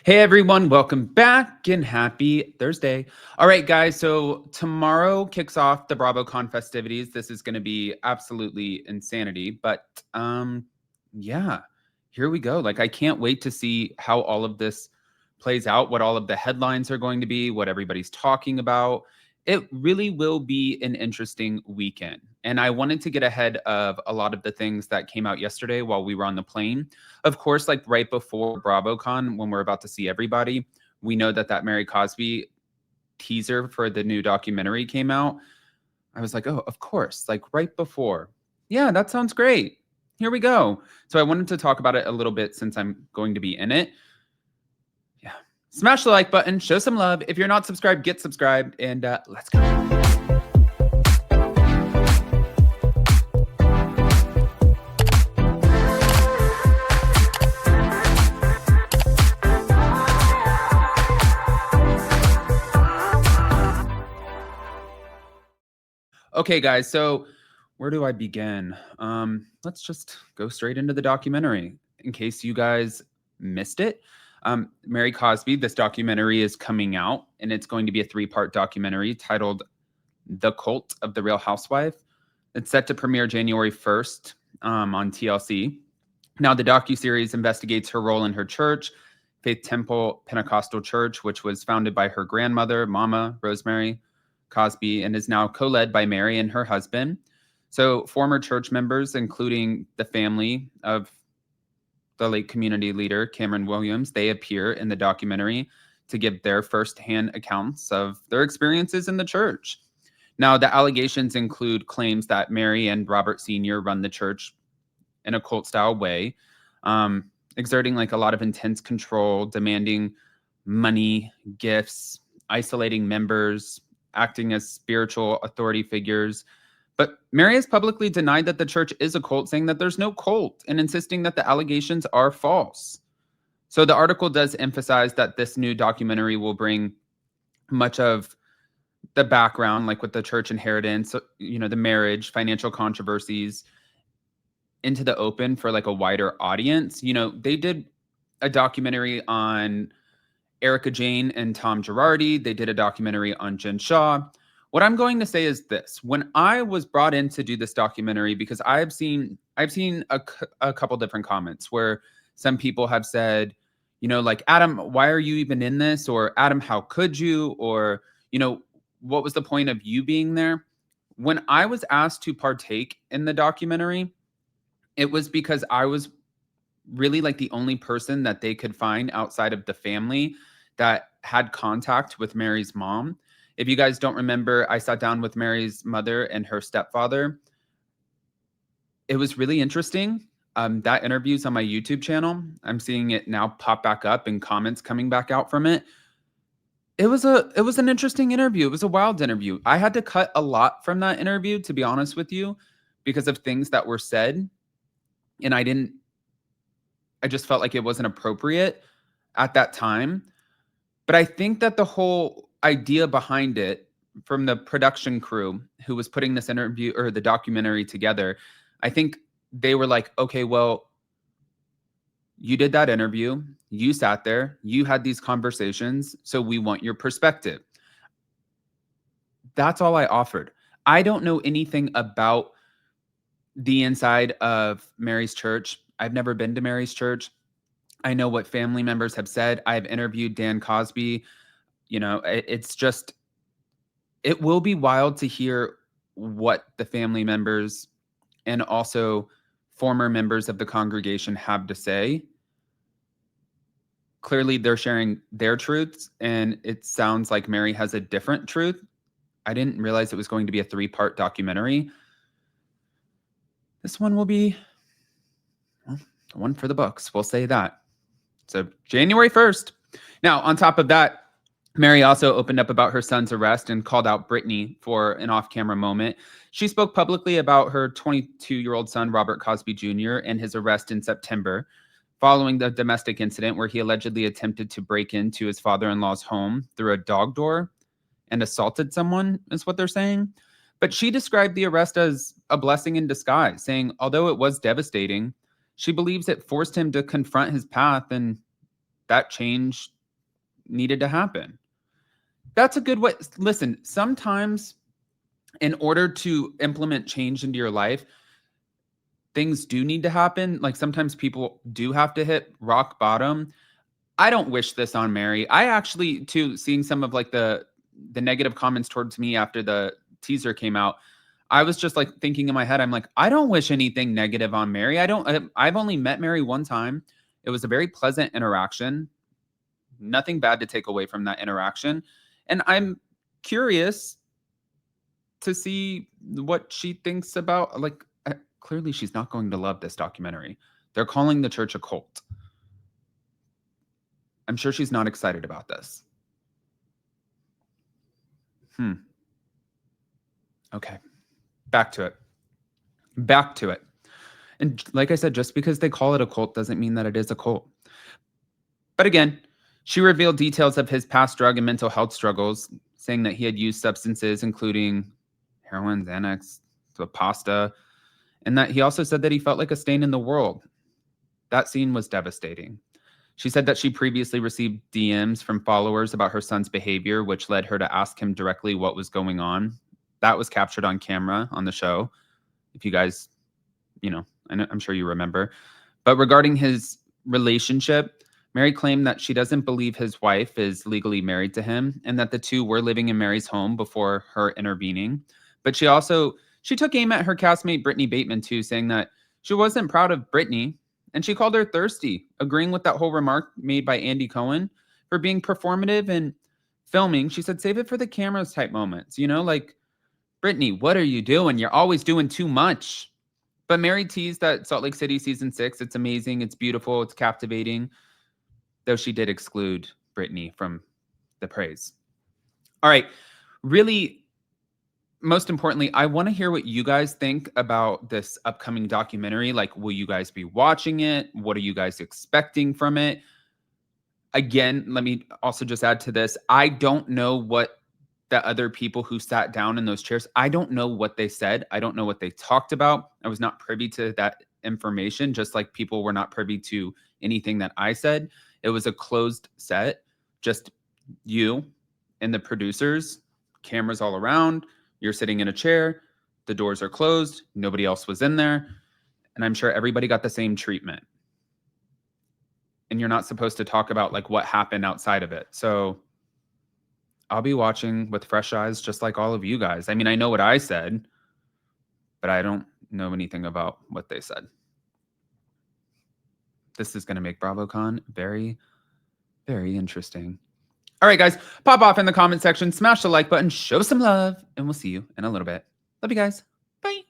Hey everyone, welcome back and happy Thursday. All right, guys, so tomorrow kicks off the BravoCon festivities. This is going to be absolutely insanity, but yeah, here we go. Like I can't wait to see how all of this plays out, what all of the headlines are going to be, what everybody's talking about. It really will be an interesting weekend. And I wanted to get ahead of a lot of the things that came out yesterday while we were on the plane. Of course, like right before BravoCon, when we're about to see everybody, we know that Mary Cosby teaser for the new documentary came out. I was like, oh, of course, like right before. Yeah, that sounds great. Here we go. So I wanted to talk about it a little bit since I'm going to be in it. Yeah. Smash the like button, show some love. If you're not subscribed, get subscribed, and let's go. Okay, guys, so where do I begin? Let's just go straight into the documentary in case you guys missed it. Mary Cosby, this documentary is coming out, and it's going to be a three-part documentary titled The Cult of the Real Housewife. It's set to premiere January 1st on TLC. Now, the docuseries investigates her role in her church, Faith Temple Pentecostal Church, which was founded by her grandmother, Mama Rosemary Cosby, and is now co-led by Mary and her husband. So former church members, including the family of the late community leader, Cameron Williams, they appear in the documentary to give their firsthand accounts of their experiences in the church. Now, the allegations include claims that Mary and Robert Sr. run the church in a cult-style way, exerting like a lot of intense control, demanding money, gifts, isolating members, acting as spiritual authority figures. But Mary has publicly denied that the church is a cult, saying that there's no cult and insisting that the allegations are false. So the article does emphasize that this new documentary will bring much of the background, like with the church inheritance, the marriage, financial controversies, into the open for like a wider audience. They did a documentary on Erica Jane and Tom Girardi. They did a documentary on Jen Shaw. What I'm going to say is this: when I was brought in to do this documentary, because I've seen a couple different comments where some people have said, like, Adam, why are you even in this? Or Adam, how could you? Or, what was the point of you being there? When I was asked to partake in the documentary, it was because I was really like the only person that they could find outside of the family that had contact with Mary's mom. If you guys don't remember, I sat down with Mary's mother and her stepfather. It was really interesting. That interview's on my YouTube channel. I'm seeing it now pop back up and comments coming back out from it. It was an interesting interview. It was a wild interview. I had to cut a lot from that interview, to be honest with you, because of things that were said. And I just felt like it wasn't appropriate at that time. But I think that the whole idea behind it, from the production crew who was putting this interview or the documentary together, I think they were like, okay, well, you did that interview, you sat there, you had these conversations, so we want your perspective. That's all I offered. I don't know anything about the inside of Mary's church. I've never been to Mary's church. I know what family members have said. I've interviewed Dan Cosby. It's just, it will be wild to hear what the family members and also former members of the congregation have to say. Clearly, they're sharing their truths, and it sounds like Mary has a different truth. I didn't realize it was going to be a three-part documentary. This one will be one for the books. We'll say that. So January 1st. Now, on top of that, Mary also opened up about her son's arrest and called out Brittany for an off-camera moment. She spoke publicly about her 22-year-old son, Robert Cosby Jr., and his arrest in September, following the domestic incident where he allegedly attempted to break into his father-in-law's home through a dog door and assaulted someone, is what they're saying. But she described the arrest as a blessing in disguise, saying, although it was devastating, she believes it forced him to confront his path and that change needed to happen. That's a good way. Listen, sometimes in order to implement change into your life, things do need to happen. Like sometimes people do have to hit rock bottom. I don't wish this on Mary. I actually, too, seeing some of like the negative comments towards me after the teaser came out, I was just like thinking in my head, I'm like, I don't wish anything negative on Mary. I've only met Mary one time. It was a very pleasant interaction. Nothing bad to take away from that interaction. And I'm curious to see what she thinks about, like, clearly she's not going to love this documentary. They're calling the church a cult. I'm sure she's not excited about this. Okay. Back to it. Back to it. And like I said, just because they call it a cult doesn't mean that it is a cult. But again, she revealed details of his past drug and mental health struggles, saying that he had used substances including heroin, Xanax, pasta, and that he also said that he felt like a stain in the world. That scene was devastating. She said that she previously received DMs from followers about her son's behavior, which led her to ask him directly what was going on. That was captured on camera on the show. If you guys, I'm sure you remember. But regarding his relationship, Mary claimed that she doesn't believe his wife is legally married to him and that the two were living in Mary's home before her intervening. But she took aim at her castmate Brittany Bateman too, saying that she wasn't proud of Brittany and she called her thirsty, agreeing with that whole remark made by Andy Cohen for being performative and filming. She said, save it for the cameras type moments, like, Brittany, what are you doing? You're always doing too much. But Mary teased that Salt Lake City season 6, it's amazing, it's beautiful, it's captivating, though she did exclude Brittany from the praise. All right, really, most importantly, I want to hear what you guys think about this upcoming documentary. Like, will you guys be watching it? What are you guys expecting from it? Again, let me also just add to this. I don't know what the other people who sat down in those chairs, I don't know what they said. I don't know what they talked about. I was not privy to that information, just like people were not privy to anything that I said. It was a closed set, just you and the producers, cameras all around. You're sitting in a chair, the doors are closed, nobody else was in there, and I'm sure everybody got the same treatment. And you're not supposed to talk about like what happened outside of it. So I'll be watching with fresh eyes, just like all of you guys. I mean, I know what I said, but I don't know anything about what they said. This is going to make BravoCon very, very interesting. All right, guys, pop off in the comment section, smash the like button, show some love, and we'll see you in a little bit. Love you guys. Bye.